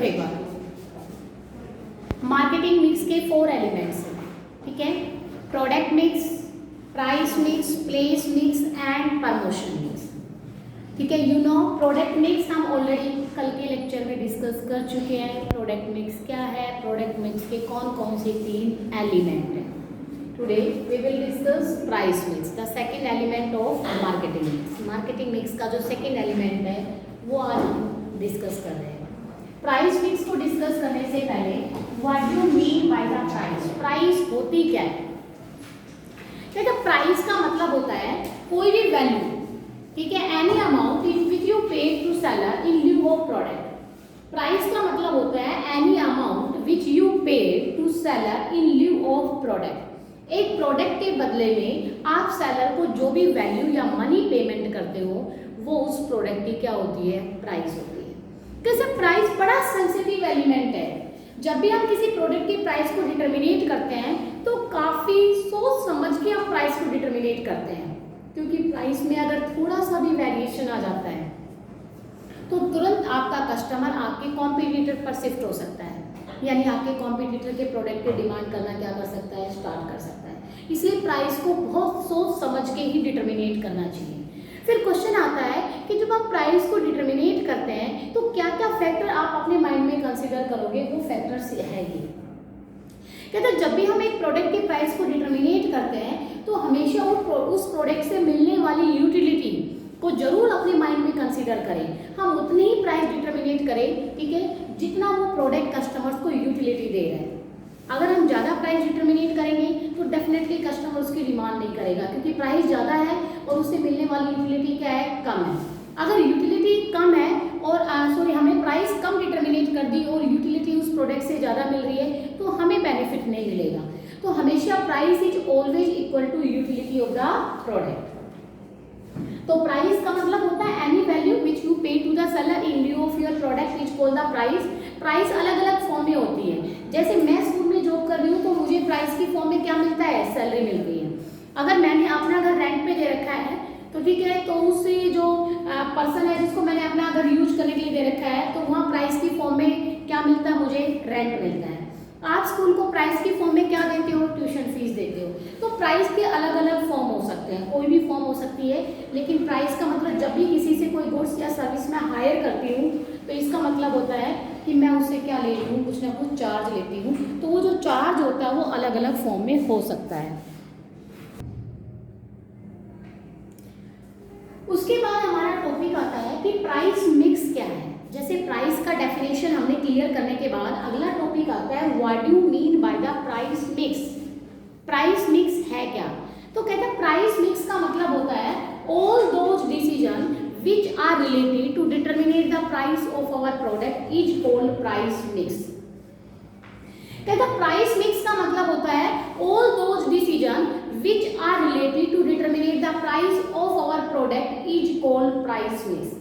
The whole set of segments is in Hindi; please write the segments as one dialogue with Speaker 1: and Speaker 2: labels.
Speaker 1: पेपर। मार्केटिंग मिक्स के 4 एलिमेंट्स हैं, ठीक है, product mix, price mix, place mix and promotion mix. ठीक है, यू नो प्रोडक्ट मिक्स हम ऑलरेडी कल के लेक्चर में डिस्कस कर चुके हैं। प्रोडक्ट मिक्स क्या है, प्रोडक्ट मिक्स के कौन कौन से 3 एलिमेंट हैं। Today we will discuss price mix, the second element of marketing mix. Marketing mix का जो सेकंड एलिमेंट है वो आज हम डिस्कस कर रहे हैं। प्राइस मिक्स को डिस्कस करने से पहले what do mean by the price, price होती क्या है। देखो प्राइस का मतलब होता है कोई भी वैल्यू, ठीक है, any amount which you pay to seller in lieu of product. Price का मतलब होता है any amount which you pay to seller in lieu of product. एक प्रोडक्ट के बदले में आप सेलर को जो भी वैल्यू या मनी पेमेंट करते हो वो उस प्रोडक्ट की क्या होती है, प्राइस होती है। कैसे प्राइस बड़ा सेंसिटिव एलिमेंट है। जब भी हम किसी प्रोडक्ट की प्राइस को डिटर्मिनेट करते हैं तो काफी सोच समझ के हम प्राइस को डिटर्मिनेट करते हैं, क्योंकि प्राइस में अगर थोड़ा सा भी वेरिएशन आ जाता है तो तुरंत आपका कस्टमर आपके कॉम्पिटिटर पर शिफ्ट हो सकता है, यानी आपके कॉम्पिटिटर के प्रोडक्ट की डिमांड करना क्या कर सकता है, स्टार्ट कर सकता है। इसलिए प्राइस को बहुत सोच समझ के ही डिटर्मिनेट करना चाहिए। फिर क्वेश्चन आता है कि जब आप प्राइस को डिटर्मिनेट करते हैं तो क्या क्या फैक्टर आप अपने माइंड में कंसीडर करोगे, वो फैक्टर्स है ये। कहते हैं जब भी हम एक प्रोडक्ट की प्राइस को डिटर्मिनेट करते हैं तो हमेशा उस प्रोडक्ट से मिलने वाली यूटिलिटी को जरूर अपने माइंड में कंसीडर करें। हम उतनी ही प्राइस डिटर्मिनेट करें, ठीक है, जितना वो प्रोडक्ट कस्टमर्स को यूटिलिटी दे रहा है। अगर हम ज़्यादा प्राइस डिटर्मिनेट करेंगे तो डेफिनेटली कस्टमर उसकी डिमांड नहीं करेगा, क्योंकि प्राइस ज़्यादा है और उससे मिलने वाली यूटिलिटी क्या है, कम है। अगर यूटिलिटी कम है और हमें प्राइस कम डिटर्मिनेट कर दी और यूटिलिटी उस प्रोडक्ट से ज़्यादा मिल रही है तो हमें बेनिफिट नहीं मिलेगा। तो हमेशा price is always equal to utility of the product. तो प्राइस का मतलब होता है any value which you pay to the seller in lieu of your product is called the price. Price अलग अलग फॉर्म में होती है। जैसे मैं स्कूल में जॉब कर रही हूँ तो मुझे प्राइस की फॉर्म में क्या मिलता है, सैलरी मिल रही है। अगर मैंने अपना घर रेंट पे दे रखा है तो ठीक है, तो उससे जो पर्सन है जिसको मैंने अपना घर यूज करने के लिए दे रखा है तो वहाँ प्राइस की फॉर्म में क्या मिलता है, मुझे रेंट मिलता है। आप स्कूल को प्राइस की फॉर्म में क्या देते हो, ट्यूशन फीस देते हो। तो प्राइस के अलग अलग फॉर्म हो सकते हैं, कोई भी फॉर्म हो सकती है, लेकिन प्राइस का मतलब जब भी किसी से कोई गुड्स या सर्विस मैं हायर करती हूँ तो इसका मतलब होता है कि मैं उससे क्या ले रही हूँ, कुछ ना कुछ चार्ज लेती हूँ। तो वो जो चार्ज होता है वो अलग अलग फॉर्म में हो सकता है। उसके बाद हमारा टॉपिक आता है कि प्राइस मिक्स क्या है। जैसे प्राइस का डेफिनेशन हमने क्लियर करने के बाद अगला टॉपिक आता है what do mean by the price mix. Price mix है क्या, तो कहते हैं प्राइस मिक्स का मतलब होता है all those decision which are related to determine the price of our product is called price mix। कहता प्राइस मिक्स का मतलब होता है all those decision which are related to determine the price of our product is called price mix।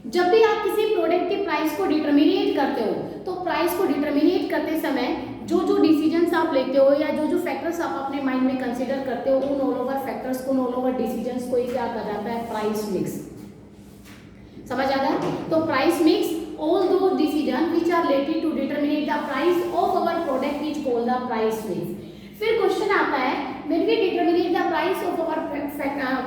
Speaker 1: जब भी आप किसी प्रोडक्ट के प्राइस को डिटर्मिनेट करते हो तो प्राइस को डिटर्मिनेट करते समय जो जो डिसीजंस आप लेते हो या जो जो फैक्टर्स आप अपने माइंड में कंसीडर करते हो उन ऑल ओवर फैक्टर्स को, उन ऑल ओवर डिसीजंस को ही क्या कहा जाता है, प्राइस मिक्स। समझ आता है। तो price mix all those decisions which are related to determine the price of our product is called the price mix। फिर क्वेश्चन आता है when we determine the price of our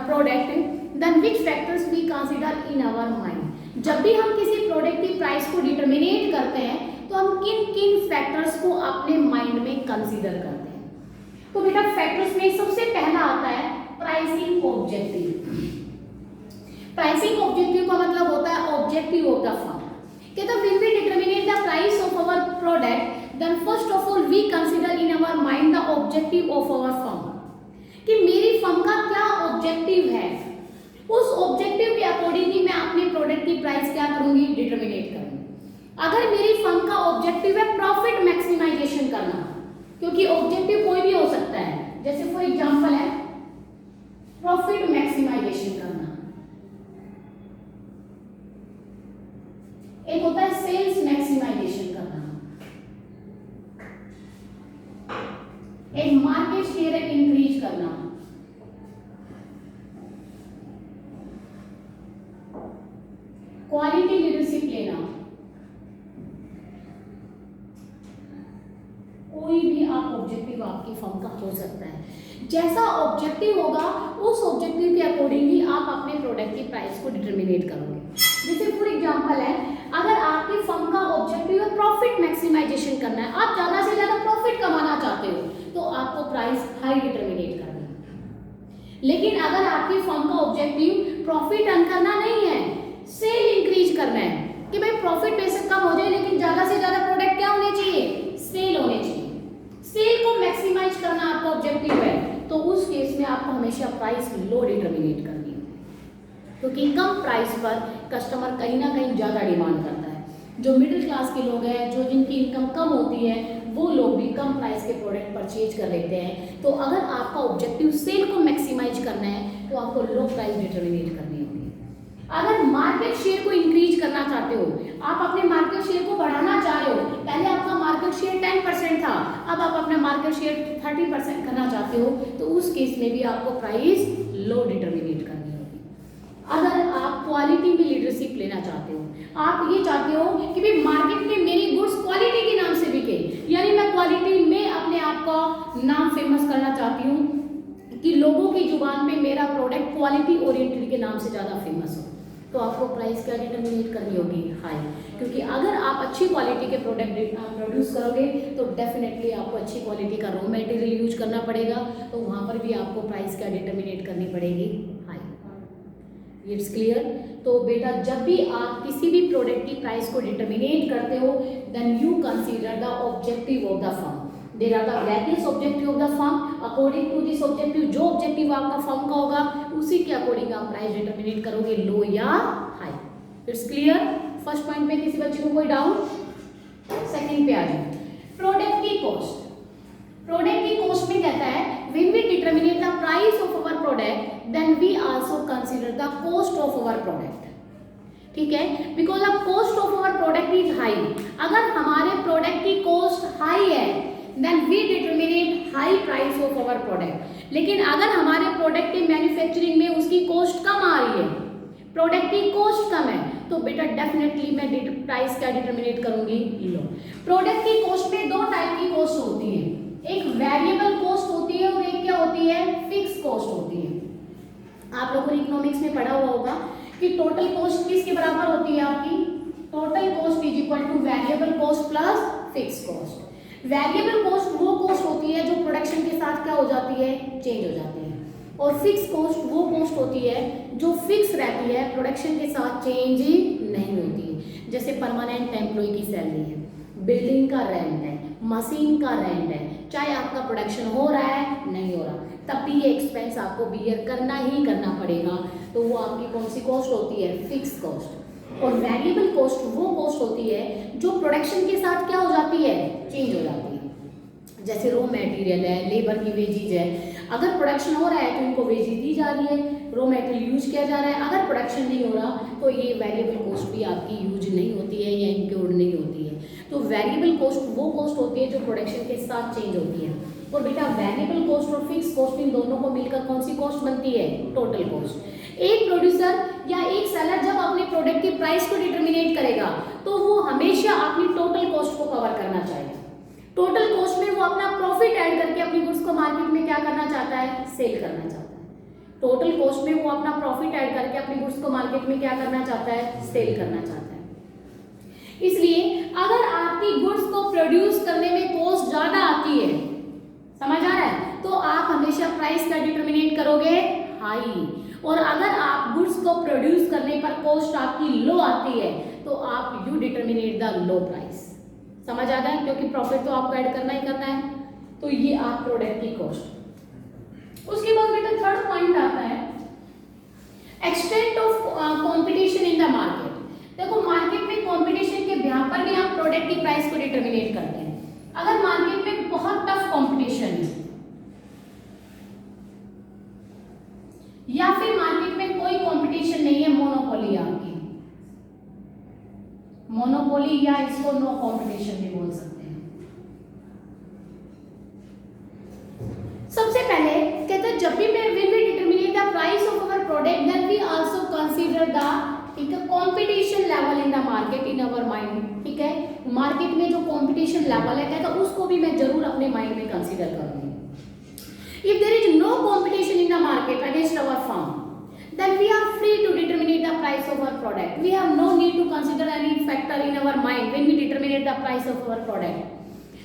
Speaker 1: product then which factors we consider in our mind। जब भी हम किसी प्रोडक्ट की प्राइस को डिटर्मिनेट करते हैं तो हम किन किन फैक्टर्स को अपने माइंड में कंसीडर करते हैं। तो बेटा फैक्टर्स में सबसे पहला आता है प्राइसिंग ऑब्जेक्टिव। प्राइसिंग ऑब्जेक्टिव का मतलब होता है ऑब्जेक्टिव ऑफ द फर्म। कहता when we determinate the price of our product then first of all we consider in our mind the objective of our firm, कि मेरी फर्म का क्या ऑब्जेक्टिव है। उस ऑब्जेक्टिव के अकॉर्डिंगली मैं अपने प्रोडक्ट की प्राइस क्या करूंगी, डिटरमिनेट करूंगी। अगर मेरी फर्म का ऑब्जेक्टिव है प्रॉफिट मैक्सिमाइजेशन करना, क्योंकि ऑब्जेक्टिव कोई भी हो सकता है, जैसे फॉर एग्जांपल है प्रॉफिट मैक्सिमाइजेशन करना, एक होता है सेल्स मैक्सिमाइजेशन करना, एक मार्केट शेयर इंक्रीज करना, क्वालिटी लीडरशिप लेना, ऑब्जेक्टिव आपकी फर्म का हो सकता है। जैसा ऑब्जेक्टिव होगा उस ऑब्जेक्टिव के अकॉर्डिंगली आप अपने प्रोडक्ट की प्राइस को डिटरमिनेट करोगे। जैसे फॉर एग्जांपल है, अगर आपकी फर्म का ऑब्जेक्टिव है प्रॉफिट मैक्सिमाइजेशन करना है, आप ज़्यादा से ज़्यादा प्रॉफिट कमाना चाहते हो, तो आपको प्राइस हाई डिटरमिनेट करना है। लेकिन अगर आपकी फर्म का ऑब्जेक्टिव प्रॉफिट अर्न करना नहीं है, सेल इंक्रीज करना है, कि भाई प्रॉफिट बेशक कम हो जाए लेकिन ज़्यादा से ज़्यादा प्रोडक्ट क्या होने चाहिए, सेल होने चाहिए, सेल को मैक्सिमाइज करना आपका ऑब्जेक्टिव है, तो उस केस में आपको हमेशा प्राइस लो डिटरमिनेट करनी है, क्योंकि कम प्राइस पर कस्टमर कहीं ना कहीं ज़्यादा डिमांड करता है। जो मिडिल क्लास के लोग हैं, जो जिनकी इनकम कम होती है, वो लोग भी कम प्राइस के प्रोडक्ट परचेज कर लेते हैं। तो अगर आपका ऑब्जेक्टिव सेल को मैक्सिमाइज करना है तो आपको लो प्राइस डिटरमिनेट करनी होगी। अगर मार्केट शेयर को इंक्रीज करना चाहते हो, आप अपने मार्केट शेयर को बढ़ाना चाह रहे हो, पहले आपका मार्केट शेयर 10% था, अब आप अपना मार्केट शेयर 30% करना चाहते हो, तो उस केस में भी आपको प्राइस लो डिटरमिनेट करनी होगी। अगर आप क्वालिटी में लीडरशिप लेना चाहते हो, आप ये चाहते हो कि भाई मार्केट में मेरी गुड्स क्वालिटी के नाम से बिके, यानी मैं क्वालिटी में अपने आप का नाम फेमस करना चाहती हूँ कि लोगों की जुबान पे मेरा प्रोडक्ट क्वालिटी ओरिएंटेड के नाम से ज़्यादा फेमस हो, तो आपको प्राइस क्या डिटरमिनेट करनी होगी, हाई। क्योंकि अगर आप अच्छी क्वालिटी के प्रोडक्ट प्रोड्यूस करोगे तो डेफिनेटली आपको अच्छी क्वालिटी का रॉ मटेरियल यूज करना पड़ेगा, तो वहाँ पर भी आपको प्राइस क्या डिटरमिनेट करनी पड़ेगी, हाई। It's clear. तो बेटा जब भी आप किसी भी प्रोडक्ट की प्राइस को डिटरमिनेट करते हो, then you consider the objective of the firm. There are the various objective of the firm, according to this objective, जो ऑब्जेक्टिव आपका फर्म का होगा उसी के अकॉर्डिंग आप प्राइस डिटरमिनेट करोगे, लो या high. It's clear. First point पे किसी बच्चे को कोई डाउट? सेकंड पे आ जाए, प्रोडक्ट की कॉस्ट। प्रोडक्ट की कॉस्ट में कहता है when we determinate the price of our product then we also consider the cost of our product. ठीक है, because the cost of our product is high. अगर हमारे प्रोडक्ट की कॉस्ट हाई है then we determinate high price of our product. लेकिन अगर हमारे प्रोडक्ट की मैन्युफैक्चरिंग में उसकी कॉस्ट कम आ रही है, प्रोडक्ट की कॉस्ट कम है, तो बेटा डेफिनेटली मैं प्राइस क्या डिटरमिनेट करूंगी, लो। प्रोडक्ट की कॉस्ट में दो टाइप की कॉस्ट होती है, एक वेरिएबल कॉस्ट होती है और एक क्या होती है, फिक्स कॉस्ट होती है। आप लोगों ने इकोनॉमिक्स में पढ़ा हुआ होगा कि टोटल कॉस्ट किसके बराबर होती है आपकी, total cost is equal two variable cost plus fix cost. Variable cost वो कॉस्ट होती है जो प्रोडक्शन के साथ क्या हो जाती है, चेंज हो जाती है, और फिक्स कॉस्ट वो कॉस्ट होती है जो फिक्स रहती है, प्रोडक्शन के साथ चेंज नहीं होती है। जैसे परमानेंट एम्प्लॉय की सैलरी है, बिल्डिंग का रेंट है, मशीन का रेंट है, चाहे आपका प्रोडक्शन हो रहा है नहीं हो रहा, तब भी ये एक्सपेंस आपको बियर करना ही करना पड़ेगा, तो वो आपकी कौन सी कॉस्ट होती है, फिक्स कॉस्ट। और वेरिएबल कॉस्ट वो कॉस्ट होती है जो प्रोडक्शन के साथ क्या हो जाती है, चेंज हो जाती है। जैसे रॉ मटेरियल है, लेबर की वेजेज है, अगर प्रोडक्शन हो रहा है तो इनको वेजेज दी जा रही है, रॉ मटेरियल यूज किया जा रहा है, अगर प्रोडक्शन नहीं हो रहा तो ये वेरिएबल कॉस्ट भी आपकी यूज नहीं होती है या इंक्लूड नहीं होती है। तो वेरिएबल कॉस्ट वो कॉस्ट होती है जो प्रोडक्शन के साथ चेंज होती है, और बेटा वेरिएबल कॉस्ट और फिक्स कॉस्ट इन दोनों को मिलकर कौन सी कॉस्ट बनती है, टोटल कॉस्ट। एक प्रोड्यूसर या एक सेलर जब अपने प्रोडक्ट की प्राइस को डिटरमिनेट करेगा तो वो हमेशा अपनी टोटल कॉस्ट को कवर करना चाहेगा। टोटल कॉस्ट में वो अपना प्रॉफिट ऐड करके अपनी गुड्स को मार्केट में क्या करना चाहता है, सेल करना चाहता है। टोटल कॉस्ट में वो अपना प्रॉफिट ऐड करके अपनी गुड्स को मार्केट में क्या करना चाहता है, सेल करना चाहता है। इसलिए अगर आपकी गुड्स को प्रोड्यूस करने में कॉस्ट ज्यादा आती है, समझ आ रहा है, तो आप हमेशा प्राइस का डिटरमिनेट करोगे, हाई। और अगर आप गुड्स को प्रोड्यूस करने पर कॉस्ट आपकी लो आती है तो आप you determinate the low price. समझ आ रहा है, क्योंकि प्रॉफिट तो आपको ऐड करना ही करना है। तो ये आप प्रोडक्ट की कॉस्ट। उसके बाद बेटा थर्ड पॉइंट आता है extent of competition in the market. देखो मार्केट में कंपटीशन के बिहार पर भी हम प्रोडक्ट की प्राइस को डिटरमिनेट करते हैं। अगर मार्केट में बहुत टफ कंपटीशन है या फिर मार्केट में कोई कंपटीशन नहीं है, मोनोपोली आपकी, मोनोपोली या इसको नो कंपटीशन भी बोल सकते हैं। सबसे पहले कहते हैं जब भी when we determine the price of our product then we also consider the ठीक है competition level in the market in our mind. ठीक है, मार्केट में जो कंपटीशन लेवल है कहता उसको भी मैं जरूर अपने माइंड में कंसीडर करूंगी। If there is no competition in the market against our firm, then we are free to determine the price of our product. We have no need to consider any factor in our mind when we determine the price of our product.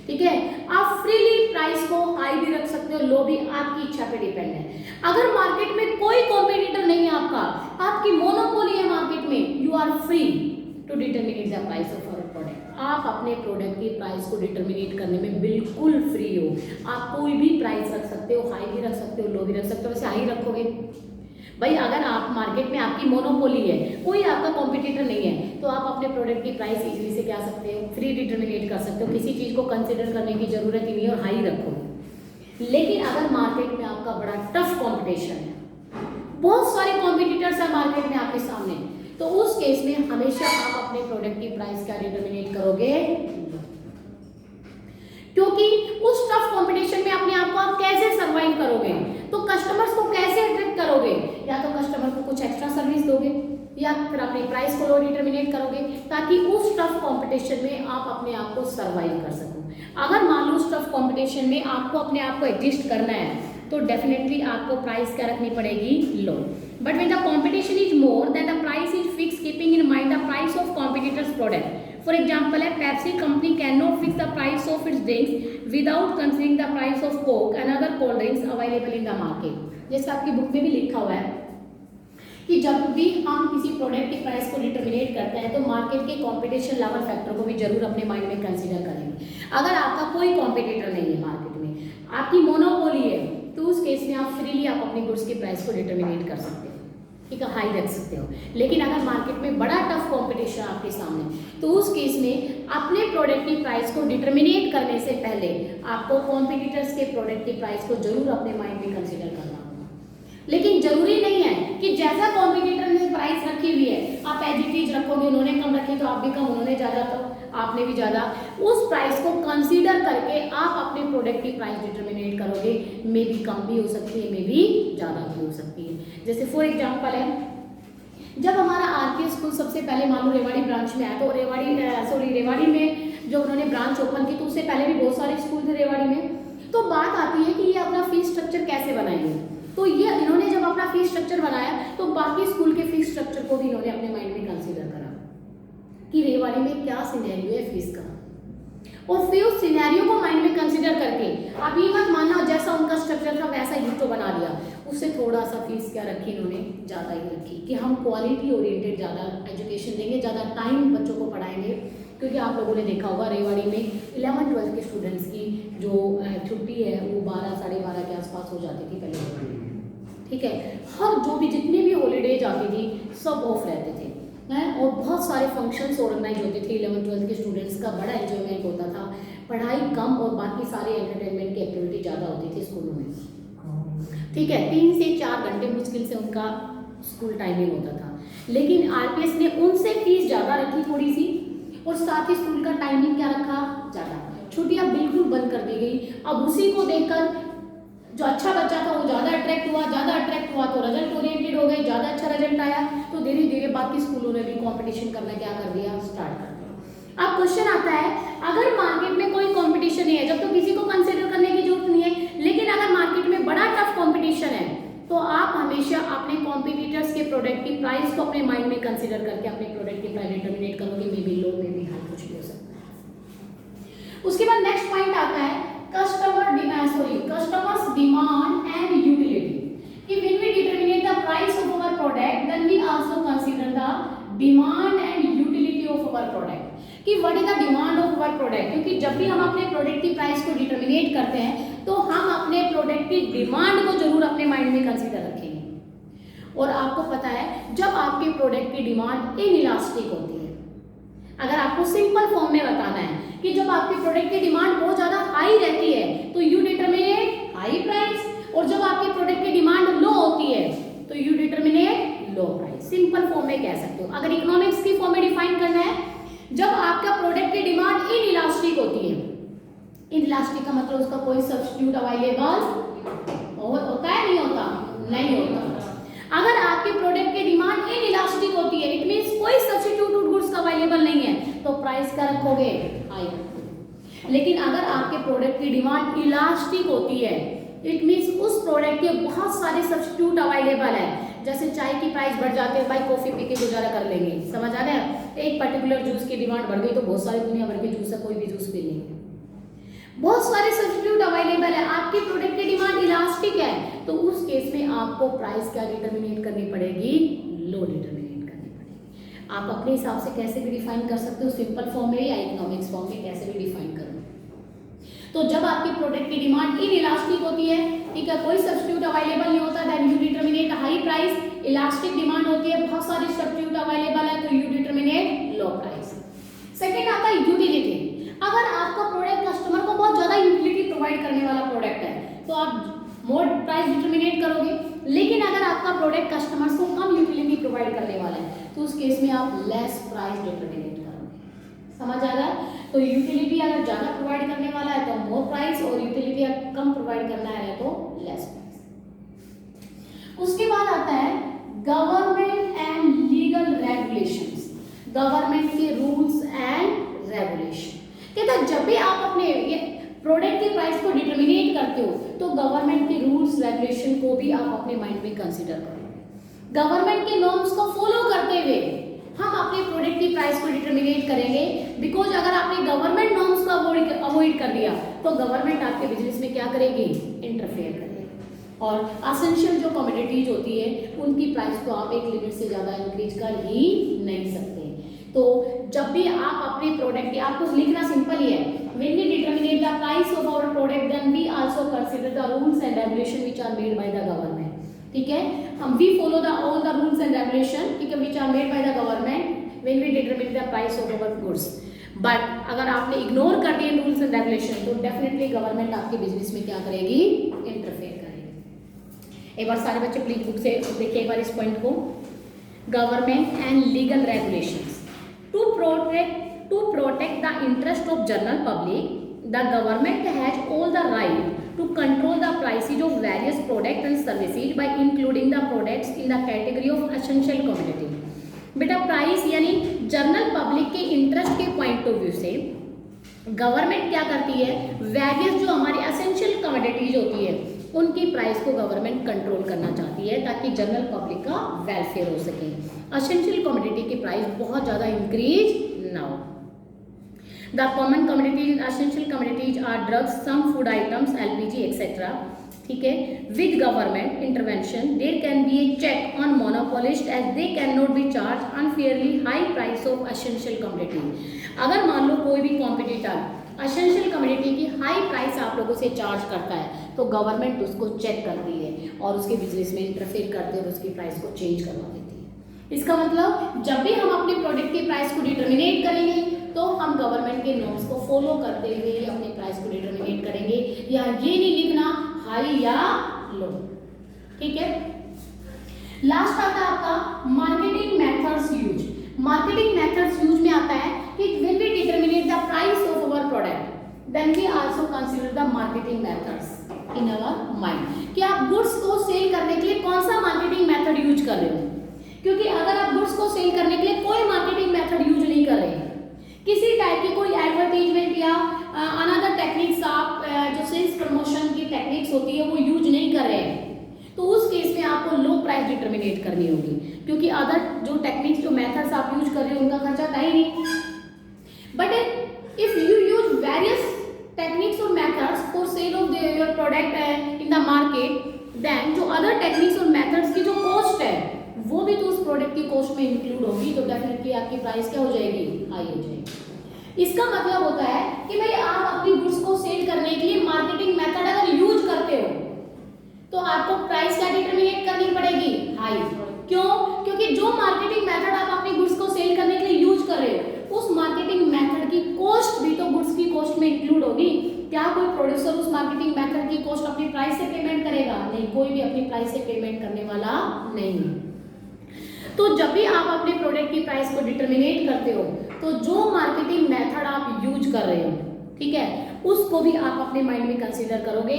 Speaker 1: ठीक है, आप फ्रीली प्राइस को हाई भी रख सकते हो, लो भी, आपकी इच्छा पे डिपेंड है। अगर मार्केट में कोई कॉम्पिटिटर नहीं है आपका, आपकी मोनोपोली है मार्केट में, you are free to determinate the price of our product. आप अपने प्रोडक्ट की प्राइस को डिटरमिनेट करने में बिल्कुल फ्री हो। आप कोई भी प्राइस रख सकते हो, हाई भी रख सकते हो, लो भी रख सकते हो। वैसे हाई रखोगे भाई, अगर आप मार्केट में आपकी मोनोपोली है, कोई आपका कॉम्पिटिटर नहीं है, तो आप अपने प्रोडक्ट की प्राइस इजीली से क्या सकते हो, फ्री डिटरमिनेट कर सकते हो। किसी चीज़ को कंसिडर करने की जरूरत ही नहीं है और हाई रखो। लेकिन अगर मार्केट में आपका बड़ा टफ कंपटीशन है, बहुत सारे कॉम्पिटिटर्स हैं मार्केट में आपके सामने, तो उस केस में हमेशा आप अपने प्रोडक्ट की प्राइस क्या डिटरमिनेट करोगे, क्योंकि उस टफ कंपटीशन में अपने आप को आप कैसे सर्वाइव करोगे, तो कस्टमर्स को कैसे अट्रैक्ट करोगे, या तो कस्टमर को कुछ एक्स्ट्रा सर्विस दोगे या फिर अपनी प्राइस को लो डिटरमिनेट करोगे, ताकि उस टफ कंपटीशन में आप अपने आप को सर्वाइव कर सको। अगर मान लो उस टफ कंपटीशन में आपको अपने आप को एडजस्ट करना है, तो डेफिनेटली आपको प्राइस क्या रखनी पड़ेगी, लो। But when the competition is more than the price is fix keeping in mind the price of competitors product. For example है, Pepsi company can not fix the price of its drinks without considering the price of Coke and other cold drinks available in the market. जैसे आपकी बुक में भी लिखा हुआ है कि जब भी हम किसी प्रोडक्ट की प्राइस को डिटरमिनेट करते हैं, तो मार्केट के कंपटीशन लेवल फैक्टर को भी जरूर अपने माइंड में कंसीडर करेंगे। अगर आपका कोई कॉम्पिटिटर नहीं है मार्केट में, आपकी मोनोपोली है, तो उस केस में आप फ्रीली आप अपनी गुड्स की प्राइस को डिटरमिनेट कर सकते हो, ठीक है, हाई रख सकते हो। लेकिन अगर मार्केट में बड़ा टफ कंपटीशन आपके सामने, तो उस केस में अपने प्रोडक्ट की प्राइस को डिटरमिनेट करने से पहले आपको कॉम्पिटिटर्स के प्रोडक्ट की प्राइस को जरूर अपने माइंड में कंसीडर करना होगा। लेकिन जरूरी नहीं है कि जैसा कॉम्पिटिटर ने प्राइस रखी हुई है आप एज इट इज रखोगे, उन्होंने कम रखी तो आप भी कम, उन्होंने ज़्यादा तो आपने भी ज़्यादा। उस प्राइस को कंसीडर करके आप अपने प्रोडक्ट की प्राइस डिटरमिनेट करोगे। मे भी कम भी हो सकती है, मे भी ज़्यादा भी हो सकती है। जैसे फॉर एग्जाम्पल है, जब हमारा आरपीएस स्कूल सबसे पहले मान लो रेवाड़ी ब्रांच में आया, तो रेवाड़ी में जो उन्होंने ब्रांच ओपन की, तो उससे पहले भी बहुत सारे स्कूल थे रेवाड़ी में। तो बात आती है कि ये अपना फीस स्ट्रक्चर कैसे बनाएंगे। तो ये इन्होंने जब अपना फीस स्ट्रक्चर बनाया, तो बाकी स्कूल के फीस स्ट्रक्चर को भी इन्होंने अपने माइंड में कंसीडर करा कि रेवाड़ी में क्या सिनेरियो है फीस का, और फिर उस सिनेरियो को माइंड में कंसीडर करके आप ये मत मानना जैसा उनका स्ट्रक्चर था वैसा ही तो बना दिया, उससे थोड़ा सा फीस क्या रखी इन्होंने, ज़्यादा ही रखी कि हम क्वालिटी ओरिएंटेड ज़्यादा एजुकेशन देंगे, ज़्यादा टाइम बच्चों को पढ़ाएंगे। क्योंकि आप लोगों ने देखा होगा रेवाड़ी में 11वीं-12वीं के स्टूडेंट्स की जो छुट्टी है वो 12 साढ़े 12 के आसपास हो जाती थी पहले, ठीक है। हर जो भी जितनी भी हॉलीडेज आती थी सब ऑफ रहते थे और बहुत सारे फंक्शंस ऑर्गेनाइज होते थे। 11वीं-12वीं के स्टूडेंट्स का बड़ा एंजॉयमेंट होता था, पढ़ाई कम और बाकी सारे एंटरटेनमेंट की एक्टिविटी ज़्यादा होती थी स्कूलों में, ठीक है। 3 से 4 घंटे मुश्किल से उनका स्कूल टाइमिंग होता था। लेकिन आरपीएस ने उनसे फीस ज़्यादा रखी थोड़ी सी, और साथ ही स्कूल का टाइमिंग क्या रखा, ज़्यादा। छुट्टियाँ बिल्कुल बंद कर दी गई। अब उसी को देखकर जो अच्छा बच्चा था वो ज़्यादा अट्रैक्ट हुआ तो रिजल्ट ओरिएंटेड हो गए, ज़्यादा अच्छा रिजल्ट आया, तो धीरे धीरे बाकी स्कूलों ने भी कंपटीशन करना क्या कर दिया, स्टार्ट कर दिया। अब क्वेश्चन आता है, अगर मार्केट में कोई कंपटीशन नहीं है, जब तो किसी को कंसीडर करने की जरूरत नहीं है, लेकिन अगर मार्केट में बड़ा टफ कंपटीशन है, तो आप हमेशा अपने कॉम्पिटिटर्स के प्रोडक्ट की प्राइस को अपने माइंड में कंसीडर करके अपने प्रोडक्ट की प्राइस डिटरमिनेट करोगे। May be low, may be high, कुछ भी हो सकता है। उसके बाद नेक्स्ट पॉइंट आता है customers demand and utility. If when we determine the price of our product, then we also consider the demand and utility of our product. कि what is the demand of our product? क्योंकि जब भी हम अपने प्रोडक्ट की प्राइस को डिटरमिनेट करते हैं, तो हम अपने प्रोडक्ट की डिमांड को जरूर अपने माइंड में कंसीडर रखेंगे। और आपको पता है, जब आपके प्रोडक्ट की डिमांड इनइलास्टिक होती है, अगर आपको सिंपल फॉर्म में बताना है कि जब आपके प्रोडक्ट की डिमांड बहुत ज़्यादा हाई रहती है, तो यू डिटरमिनेट हाई प्राइस, और जब आपके प्रोडक्ट की डिमांड लो होती है, तो you determinate low price. Simple form में कह सकते हो। अगर इकोनॉमिक्स की फॉर्म में डिफाइन करना है, जब आपका प्रोडक्ट की डिमांड इनइलास्टिक होती है, इनइलास्टिक का मतलब उसका कोई सब्स्टिट्यूट अवेलेबल होता है, नहीं होता, नहीं होता। अगर आपके प्रोडक्ट की डिमांड इनइलास्टिक होती है, इट मींस कोई सब्स्टिट्यूट गुड्स का अवेलेबल नहीं है, तो प्राइस प्राइस का रखोगे, हाई रखोगे। लेकिन अगर आपके प्रोडक्ट की डिमांड इलास्टिक होती है, इट मीन्स उस प्रोडक्ट के बहुत सारे सब्स्टिट्यूट अवेलेबल है, जैसे चाय की प्राइस बढ़ जाती है, भाई कॉफी पी के गुजारा कर लेंगे, समझ आ गया। एक पर्टिकुलर जूस की डिमांड बढ़ गई तो बहुत सारी दुनिया भर के जूस है, कोई भी जूस पी लेंगे, बहुत सारे सब्स्टिट्यूट अवेलेबल है, आपकी प्रोडक्ट की डिमांड इलास्टिक है, तो उस केस में आपको प्राइस क्या डिटरमिनेट करनी पड़ेगी, लो डिटरमिनेट करनी पड़ेगी। आप अपने हिसाब से कैसे भी डिफाइन कर सकते हो, सिंपल फॉर्म में या इकोनॉमिक्स फॉर्म में, कैसे भी डिफाइन करो। तो जब आपकी प्रोडक्ट की डिमांड इनइलास्टिक होती है, ठीक है, कोई सब्स्टिट्यूट अवेलेबल नहीं होता, then you determinate high price. Elastic demand होती है, बहुत सारे सब्स्टिट्यूट अवेलेबल है, तो you determinate low price. Second आता है यूटिलिटी। अगर आपका प्रोडक्ट कस्टमर को बहुत ज्यादा यूटिलिटी प्रोवाइड करने वाला प्रोडक्ट है तो आप मोर प्राइस डिटरमिनेट करोगे। लेकिन अगर आपका प्रोडक्ट कस्टमर्स को कम यूटिलिटी प्रोवाइड करने वाला है तो उस केस में आप लेस प्राइस डिटरमिनेट करोगे। समझ आ गया। तो यूटिलिटी अगर ज्यादा प्रोवाइड करने वाला है तो मोर प्राइस, और यूटिलिटी अगर कम प्रोवाइड करना है तो लेस प्राइस। उसके बाद आता है government and legal regulations. Government के रूल्स एंड रेगुलेशन कहता है जब भी आप अपने प्रोडक्ट की प्राइस को डिटरमिनेट करते हो तो गवर्नमेंट के रूल्स रेगुलेशन को भी आप अपने माइंड में कंसीडर करो। गवर्नमेंट के नॉर्म्स को फॉलो करते हुए हम अपने प्रोडक्ट की प्राइस को डिटरमिनेट करेंगे। बिकॉज अगर आपने गवर्नमेंट नॉर्म्स को अवॉइड कर दिया तो गवर्नमेंट आपके बिजनेस में क्या करेगी, इंटरफेयर करेगी। और असेंशियल जो कमोडिटीज होती है उनकी प्राइस को आप एक लिमिट से ज्यादा इंक्रीज कर ही नहीं सकते। तो जब भी आप अपने प्रोडक्ट की, आपको लिखना सिंपल ही है, when we determine the price of our product then we also consider the rules and regulation which are made by the government। ठीक है, हम we follow the all the rules and regulation, ठीक है, which are made by the government when we determine the price of our goods। But अगर आपने इग्नोर कर दिए रूल्स एंड रेगुलेशन तो डेफिनेटली गवर्नमेंट आपके बिजनेस में क्या करेगी, इंटरफेयर करेगी। एक बार सारे बच्चे प्लीज बुक से देखिए एक बार इस पॉइंट को। Government and legal regulations to protect the interest of general public, the government has all the right to control the prices of various products and services by including the products in the category of essential commodity। बेटा प्राइस यानी जनरल पब्लिक के इंटरेस्ट के पॉइंट ऑफ व्यू से गवर्नमेंट क्या करती है, वेरियस जो हमारी एसेंशियल कमोडिटीज होती है उनकी प्राइस को गवर्नमेंट कंट्रोल करना चाहती है ताकि जनरल पब्लिक का वेलफेयर हो सके, एसेंशियल कमोडिटी की प्राइस बहुत ज़्यादा इंक्रीज ना हो। The common commodities in essential commodities are drugs, some food items, LPG etcetera. ठीक है, with government intervention there can be a check on monopolist as they can not be charge unfairly high price of essential commodity. अगर मान लो कोई भी कॉम्पिटिटर एसेंशियल कमोडिटी की हाई प्राइस आप लोगों से चार्ज करता है तो गवर्नमेंट उसको चेक करती है और उसके बिजनेस में इंटरफेयर करते हैं और उसकी प्राइस को चेंज करवा देती है। इसका मतलब जब भी हम अपने प्रोडक्ट की प्राइस को डिटरमिनेट करेंगे तो हम गवर्नमेंट के नॉर्म्स को फॉलो करते हुए ही अपनी प्राइस को डिटरमिनेट करेंगे। या ये नहीं लिखना हाई या लो। ठीक है, लास्ट आता है आपका marketing methods use. Marketing methods use में आता है कि when we determine the price of our product then we also consider the marketing methods in our mind कि आप गुड्स को सेल करने के लिए कौन सा मार्केटिंग मेथड यूज कर रहे हो। क्योंकि अगर आप गुड्स को सेल करने के लिए कोई मार्केटिंग मेथड यूज नहीं कर रहे हैं, किसी टाइप की कोई एडवर्टाइजमेंट या अनदर टेक्निक्स, आप जो सेल्स प्रमोशन की टेक्निक्स होती है वो यूज नहीं कर रहे हैं, तो उस केस में आपको लो प्राइस डिटरमिनेट करनी होगी। क्योंकि अदर जो टेक्निक्स, जो मेथड्स आप यूज कर रहे हो उनका खर्चा था ही नहीं। But if you use various techniques or methods for sale of your product in the market, then जो other techniques और methods की जो cost है वो भी तो उस product की cost में include होगी, तो definitely आपकी price क्या हो जाएगी, हाई हो जाएगी। इसका मतलब होता है कि भाई आप अपनी गुड्स को सेल करने के लिए मार्केटिंग मेथड अगर यूज करते हो तो आपको प्राइस क्या डिटरमिनेट करनी पड़ेगी, हाई। क्यों? क्योंकि जो मार्केटिंग मेथड आप अपनी गुड्स को सेल करने के लिए यूज कर रहे हो उस मार्केटिंग मेथड की कॉस्ट भी तो गुड्स की कॉस्ट में इंक्लूड होगी। क्या कोई प्रोड्यूसर उस मार्केटिंग मेथड की कॉस्ट अपनी प्राइस से पेमेंट करेगा? नहीं, कोई भी अपनी प्राइस से पेमेंट करने वाला नहीं। तो जब भी आप अपने प्रोडक्ट की प्राइस को डिटरमिनेट करते हो तो जो मार्केटिंग मेथड आप यूज कर रहे हो, ठीक है, उसको भी आप अपने माइंड में कंसीडर करोगे।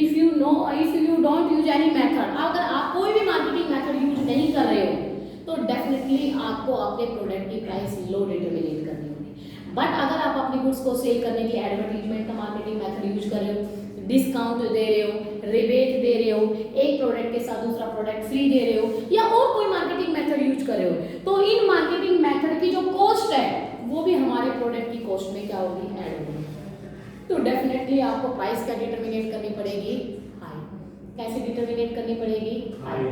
Speaker 1: If you don't use any method, अगर आप कोई भी मार्केटिंग मेथड यूज नहीं कर रहे हो तो डेफिनेटली आपको अपने प्रोडक्ट की प्राइस लो डिटरमिनेट करनी होगी। बट अगर आप अपने गुड्स को सेल करने के लिए एडवर्टीजमेंट का मार्केटिंग मेथड यूज कर रहे हो, डिस्काउंट दे रहे हो, रिबेट दे रहे हो, एक प्रोडक्ट के साथ दूसरा प्रोडक्ट फ्री दे रहे हो, या और कोई मार्केटिंग मेथड यूज कर रहे हो, तो इन मार्केटिंग मेथड की जो कॉस्ट है वो भी हमारे प्रोडक्ट की कॉस्ट में क्या होगी, ऐड होगी। तो डेफिनेटली आपको प्राइस क्या डिटरमिनेट करनी पड़ेगी, हाई। कैसे डिटरमिनेट करनी पड़ेगी, हाई।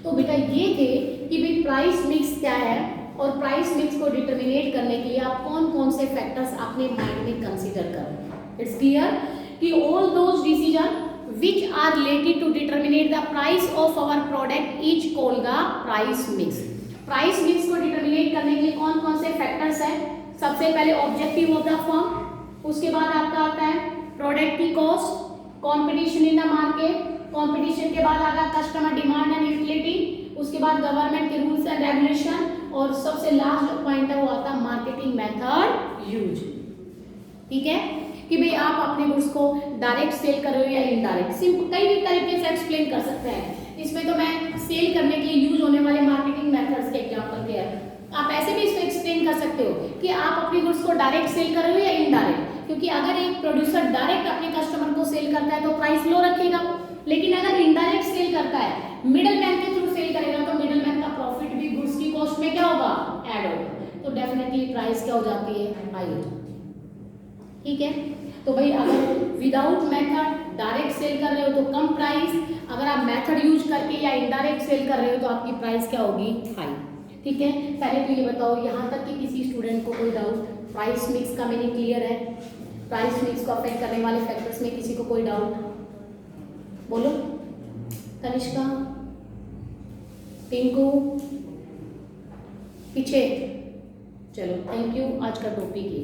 Speaker 1: तो बेटा ये थे कि भाई प्राइस मिक्स क्या है, और प्राइस मिक्स को डिटरमिनेट करने के लिए आप कौन कौन से फैक्टर्स अपने माइंड में कंसीडर करें। इट्स क्लियर कि all those decision which are related to determinate the price of our product each called the price mix। Price mix को डिटरमिनेट करने के लिए कौन कौन से फैक्टर्स हैं, सबसे पहले ऑब्जेक्टिव ऑफ द फर्म, उसके बाद आपका आता है प्रोडक्ट की cost, competition in the market, competition के बाद आता है कस्टमर डिमांड एंड यूटिलिटी, उसके बाद गवर्नमेंट के रूल्स एंड रेगुलेशन, और सबसे लास्ट जो पॉइंट है वो आता है मार्केटिंग मेथड यूज। ठीक है कि भाई आप अपने गुड्स को डायरेक्ट सेल कर रहे हो या इनडायरेक्ट, सिंपल कई भी तरीके से एक्सप्लेन कर सकते हैं। इसमें तो मैं सेल करने के लिए यूज होने वाले मार्केटिंग मेथड्स के एग्जांपल दिया है। आप ऐसे भी इसको एक्सप्लेन कर सकते हो कि आप अपने गुड्स को डायरेक्ट सेल कर रहे हो या इनडायरेक्ट, क्योंकि अगर एक प्रोड्यूसर डायरेक्ट अपने कस्टमर को सेल करता है तो प्राइस लो रखेगा, लेकिन अगर इनडायरेक्ट सेल करता है, मिडल मैन के थ्रू सेल करेगा, तो मिडल मैन का प्रॉफिट भी गुड्स की कॉस्ट में क्या होगा, ऐड होगा, तो डेफिनेटली प्राइस क्या हो जाती है, हाई हो जाती है। ठीक है, तो भाई अगर विदाउट मेथड डायरेक्ट सेल कर रहे हो तो कम प्राइस, अगर आप मेथड यूज करके या इनडायरेक्ट सेल कर रहे हो तो आपकी प्राइस क्या होगी, हाई। ठीक है, पहले तो ये बताओ यहाँ तक कि किसी स्टूडेंट को कोई डाउट, प्राइस मिक्स का मीनिंग क्लियर है, प्राइस मिक्स को अफेक्ट करने वाले फैक्टर्स में किसी को कोई डाउट, बोलो। तनिष्का, पिंकू, पीछे, चलो थैंक यू आज का टॉपिक ये।